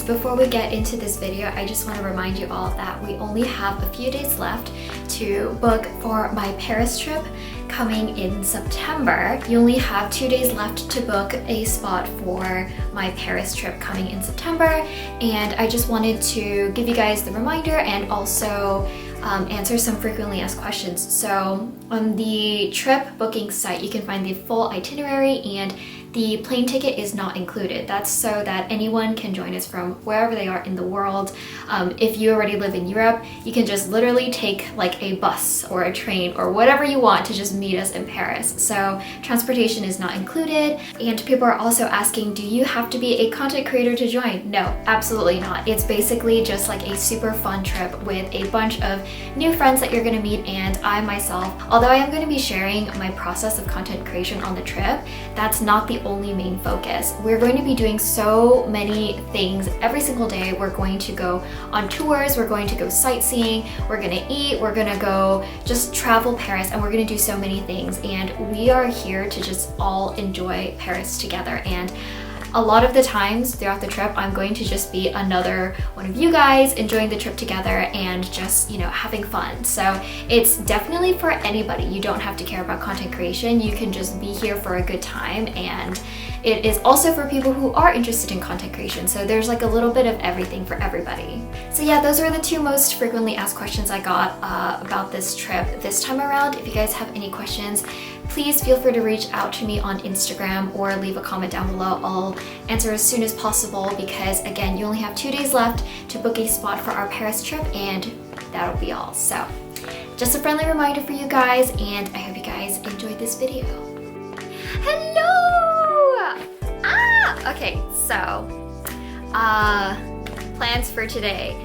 So before we get into this video, I just want to remind you all that we only have a few days left to book for my Paris trip coming in September. You only have 2 days left to book a spot for my Paris trip coming in September, and I just wanted to give you guys the reminder and also answer some frequently asked questions. So on the trip booking site, you can find the full itinerary, and the plane ticket is not included. That's so that anyone can join us from wherever they are in the world. If you already live in Europe, you can just literally take like a bus or a train or whatever you want to just meet us in Paris. So transportation is not included. And people are also asking, do you have to be a content creator to join? No, absolutely not. It's basically just like a super fun trip with a bunch of new friends that you're gonna meet, and I myself, although I am gonna be sharing my process of content creation on the trip, that's not the only main focus. We're going to be doing so many things every single day. We're going to go on tours, we're going to go sightseeing, we're gonna eat, we're gonna go just travel Paris, and we're gonna do so many things. And we are here to just all enjoy Paris together. And a lot of the times throughout the trip, I'm going to just be another one of you guys enjoying the trip together and just, you know, having fun. So it's definitely for anybody. You don't have to care about content creation. You can just be here for a good time, and it is also for people who are interested in content creation. So there's like a little bit of everything for everybody. So yeah, those are the two most frequently asked questions I got about this trip this time around. If you guys have any questions, please feel free to reach out to me on Instagram or leave a comment down below. I'll answer as soon as possible because, again, you only have 2 days left to book a spot for our Paris trip, and that'll be all. So just a friendly reminder for you guys, and I hope you guys enjoyed this video. Hello! Okay, so plans for today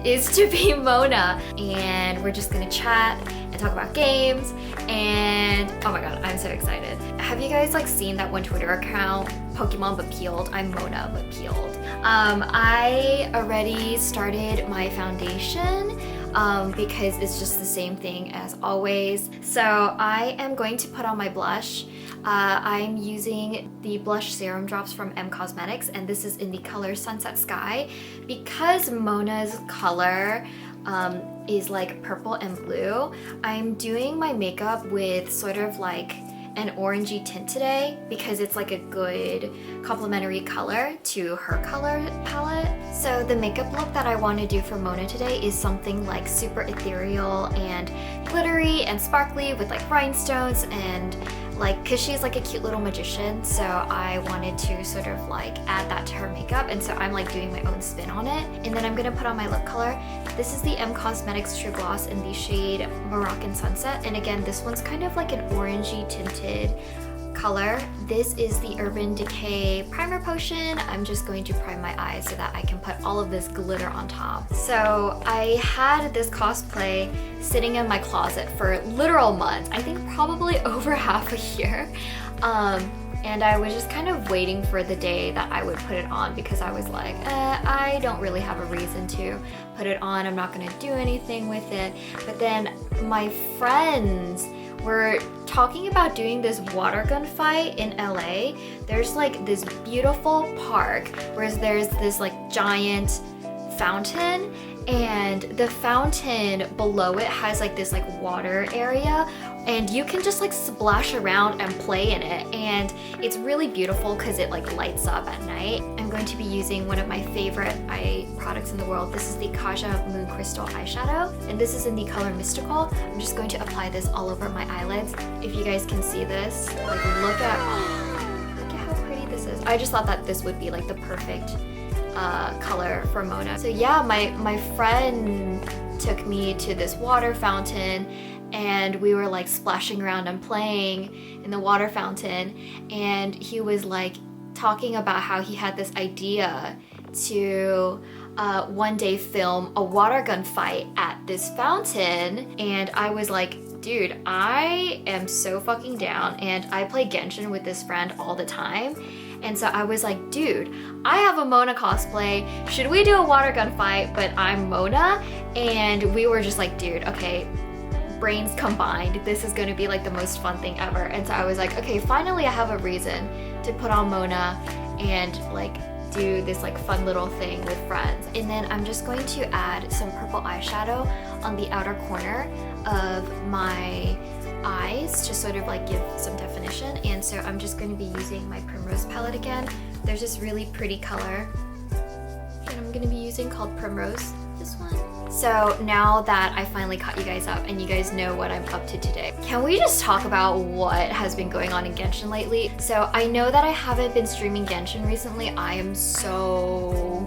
is to be Mona, and we're just gonna chat and talk about games, and oh my god, I'm so excited. Have you guys like seen that one Twitter account, Pokemon but peeled? I'm Mona but peeled. I already started my foundation because it's just the same thing as always. So I am going to put on my blush. I'm using the blush serum drops from M Cosmetics, and this is in the color Sunset Sky. Because Mona's color is like purple and blue, I'm doing my makeup with sort of like an orangey tint today because it's like a good complementary color to her color palette. So the makeup look that I want to do for Mona today is something like super ethereal and glittery and sparkly with like rhinestones, and like, cause she's like a cute little magician, so I wanted to sort of like add that to her makeup, and so I'm like doing my own spin on it. And then I'm gonna put on my lip color. This is the M Cosmetics True Gloss in the shade Moroccan Sunset, and again, this one's kind of like an orangey tinted color. This is the Urban Decay Primer Potion. I'm just going to prime my eyes so that I can put all of this glitter on top. So I had this cosplay sitting in my closet for literal months, I think probably over half a year. And I was just kind of waiting for the day that I would put it on because I was like, I don't really have a reason to put it on. I'm not gonna do anything with it. But then my friends were talking about doing this water gun fight in LA. There's like this beautiful park where there's this like giant fountain, and the fountain below it has like this like water area, and you can just like splash around and play in it, and it's really beautiful because it like lights up at night. I'm going to be using one of my favorite eye products in the world. This is the Kaja Moon Crystal eyeshadow, and this is in the color Mystical. I'm just going to apply this all over my eyelids. If you guys can see this, like look at how pretty this is. I just thought that this would be like the perfect color for Mona. So yeah, my friend took me to this water fountain, and we were like splashing around and playing in the water fountain, and he was like talking about how he had this idea to one day film a water gun fight at this fountain, and I was like, dude, I am so fucking down, and I play Genshin with this friend all the time. And so I was like, dude, I have a Mona cosplay. Should we do a water gun fight, but I'm Mona? And we were just like, dude, okay, brains combined. This is gonna be like the most fun thing ever. And so I was like, okay, finally I have a reason to put on Mona and like do this like fun little thing with friends. And then I'm just going to add some purple eyeshadow on the outer corner of my eyes to sort of like give some definition. And so I'm just going to be using my Primrose palette again. There's this really pretty color that I'm going to be using called Primrose, this one. So now that I finally caught you guys up and you guys know what I'm up to today, can we just talk about what has been going on in Genshin lately? So I know that I haven't been streaming Genshin recently. I am so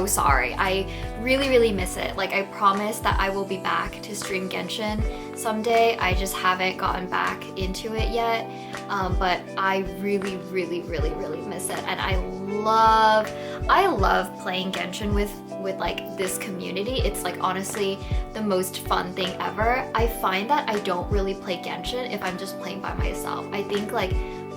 sorry. I really miss it. Like, I promise that I will be back to stream Genshin someday. I just haven't gotten back into it yet. But I really miss it. And I love playing Genshin with like this community. It's like honestly the most fun thing ever. I find that I don't really play Genshin if I'm just playing by myself. I think like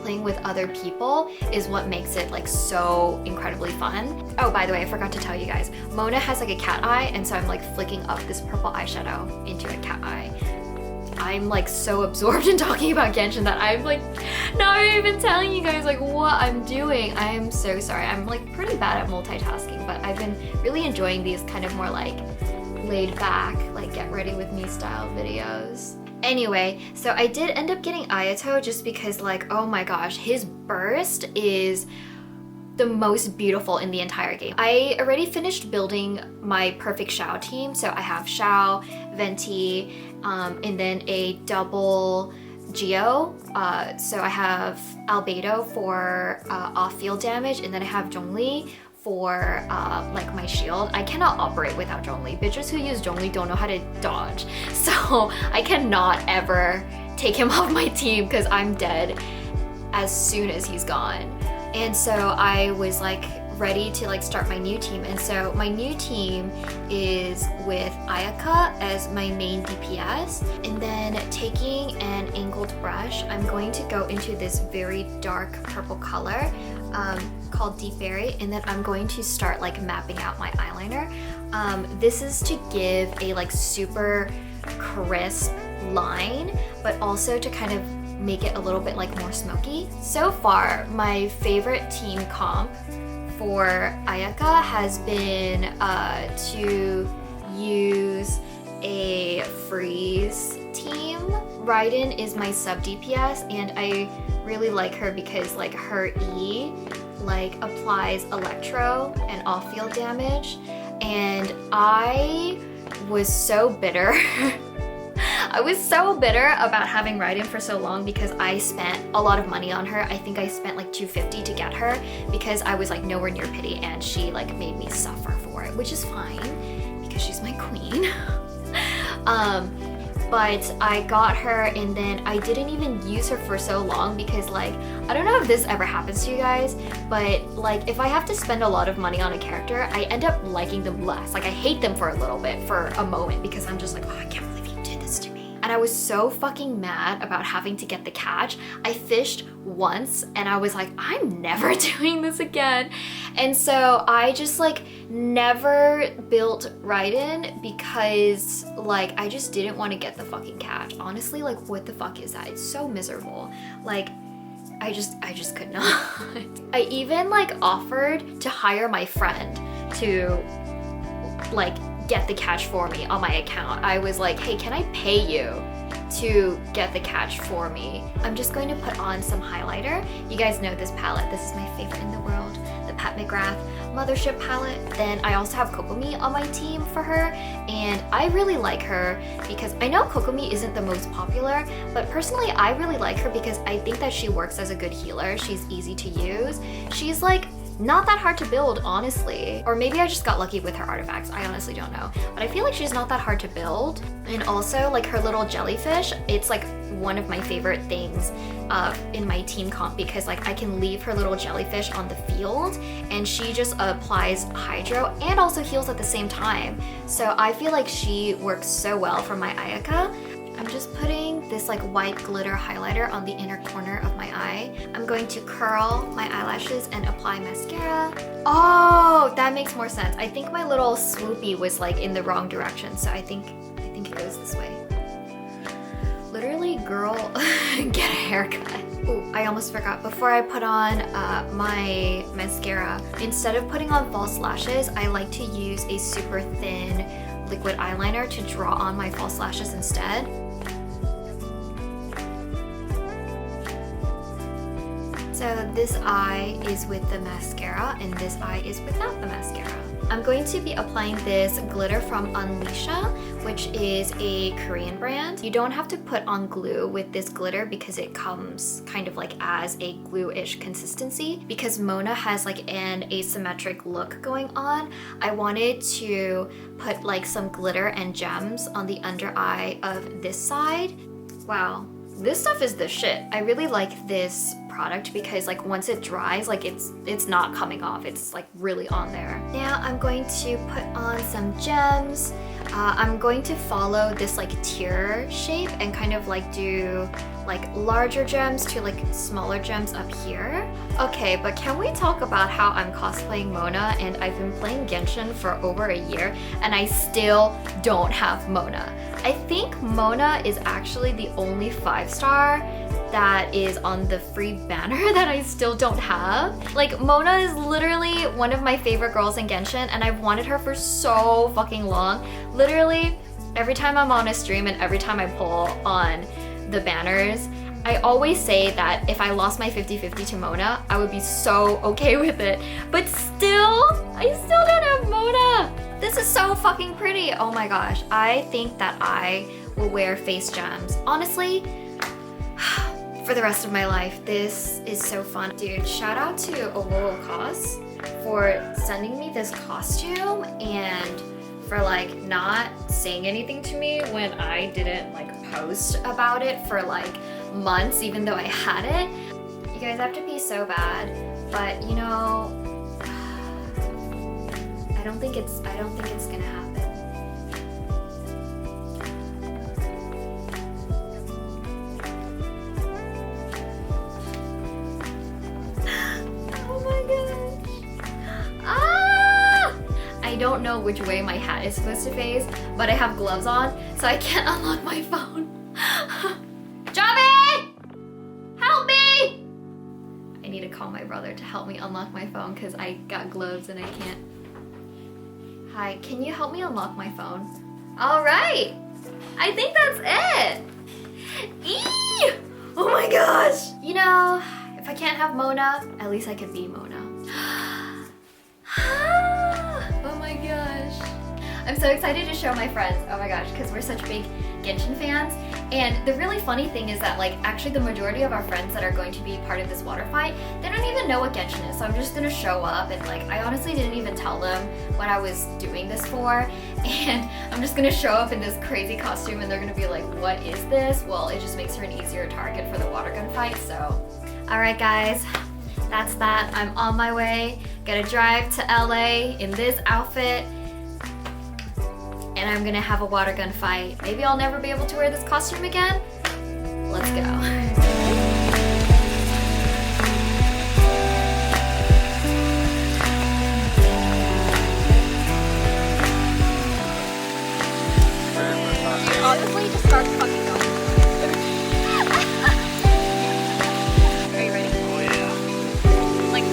playing with other people is what makes it like so incredibly fun. Oh, by the way, I forgot to tell you guys, Mona has like a cat eye, and so I'm like flicking up this purple eyeshadow into a cat eye. I'm like so absorbed in talking about Genshin that I'm like not even telling you guys like what I'm doing. I am so sorry. I'm like pretty bad at multitasking, but I've been really enjoying these kind of more like laid back, like get ready with me style videos. Anyway, so I did end up getting Ayato just because like, oh my gosh, his burst is the most beautiful in the entire game. I already finished building my perfect Xiao team. So I have Xiao, Venti, and then a double Geo. So I have Albedo for off-field damage, and then I have Zhongli for like my shield. I cannot operate without Zhongli. Bitches who use Zhongli don't know how to dodge. So I cannot ever take him off my team because I'm dead as soon as he's gone. And so I was like ready to like start my new team. And so my new team is with Ayaka as my main DPS. And then taking an angled brush, I'm going to go into this very dark purple color called Deep Berry. And then I'm going to start like mapping out my eyeliner. This is to give a like super crisp line, but also to kind of make it a little bit like more smoky. So far, my favorite team comp for Ayaka has been to use a freeze team. Raiden is my sub DPS, and I really like her because like her E like applies electro and off-field damage, and I was so bitter. I was so bitter about having Raiden for so long because I spent a lot of money on her. I think I spent like $250 to get her because I was like nowhere near pity, and she like made me suffer for it, which is fine because she's my queen. But I got her, and then I didn't even use her for so long because like, I don't know if this ever happens to you guys, but like if I have to spend a lot of money on a character, I end up liking them less. Like I hate them for a little bit, for a moment, because I'm just like, oh, I can't believe you did this to me. And I was so fucking mad about having to get the catch. I fished once and I was like, I'm never doing this again. And so I just like never built Raiden because like I just didn't want to get the fucking catch. Honestly, like what the fuck is that? It's so miserable. Like I just could not. I even like offered to hire my friend to like get the catch for me on my account. I was like, hey, can I pay you to get the catch for me? I'm just going to put on some highlighter. You guys know this palette. This is my favorite in the world, the Pat McGrath Mothership palette. Then I also have Kokomi on my team for her, and I really like her because I know Kokomi isn't the most popular, but personally I really like her because I think that she works as a good healer. She's easy to use. She's like not that hard to build, honestly. Or maybe I just got lucky with her artifacts. I honestly don't know. But I feel like she's not that hard to build. And also like her little jellyfish, it's like one of my favorite things in my team comp because like I can leave her little jellyfish on the field and she just applies hydro and also heals at the same time. So I feel like she works so well for my Ayaka. I'm just putting this like white glitter highlighter on the inner corner of my eye. I'm going to curl my eyelashes and apply mascara. Oh, that makes more sense. I think my little swoopy was like in the wrong direction, so I think it goes this way. Literally, girl, get a haircut. Ooh, I almost forgot. Before I put on my mascara, instead of putting on false lashes, I like to use a super thin liquid eyeliner to draw on my false lashes instead. So this eye is with the mascara and this eye is without the mascara. I'm going to be applying this glitter from Unleasha, which is a Korean brand. You don't have to put on glue with this glitter because it comes kind of like as a glue-ish consistency. Because Mona has like an asymmetric look going on, I wanted to put like some glitter and gems on the under eye of this side. Wow, this stuff is the shit. I really like this product because like once it dries, like it's not coming off. It's like really on there. Now I'm going to put on some gems. I'm going to follow this like tier shape and kind of like do like larger gems to like smaller gems up here. Okay, but can we talk about how I'm cosplaying Mona and I've been playing Genshin for over a year and I still don't have Mona. I think Mona is actually the only 5-star that is on the free banner that I still don't have. Like, Mona is literally one of my favorite girls in Genshin and I've wanted her for so fucking long. Literally, every time I'm on a stream and every time I pull on the banners, I always say that if I lost my 50-50 to Mona, I would be so okay with it. But still, I still don't have Mona. This is so fucking pretty. Oh my gosh. I think that I will wear face gems. Honestly, for the rest of my life. This is so fun. Dude, shout out to Aurora Cos for sending me this costume and for like not saying anything to me when I didn't like post about it for like months, even though I had it. You guys have to pee so bad, but you know, I don't think it's gonna happen. I don't know which way my hat is supposed to face, but I have gloves on, so I can't unlock my phone. Javi! Help me! I need to call my brother to help me unlock my phone because I got gloves and I can't. Hi, can you help me unlock my phone? All right, I think that's it. Eee! Oh my gosh! You know, if I can't have Mona, at least I could be Mona. Oh my gosh. I'm so excited to show my friends, oh my gosh, because we're such big Genshin fans. And the really funny thing is that like actually the majority of our friends that are going to be part of this water fight, they don't even know what Genshin is. So I'm just gonna show up and like I honestly didn't even tell them what I was doing this for. And I'm just gonna show up in this crazy costume and they're gonna be like, what is this? Well, it just makes her an easier target for the water gun fight, so. Alright guys, that's that. I'm on my way. Gonna drive to LA in this outfit and I'm gonna have a water gun fight. Maybe I'll never be able to wear this costume again. Let's go. Honestly, just start fucking going. Are you ready? Oh yeah. Like,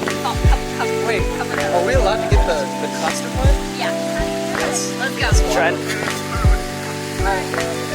Wait, cover are we allowed to get the costume one? Yeah. Yes. Let's go. Try it. Alright.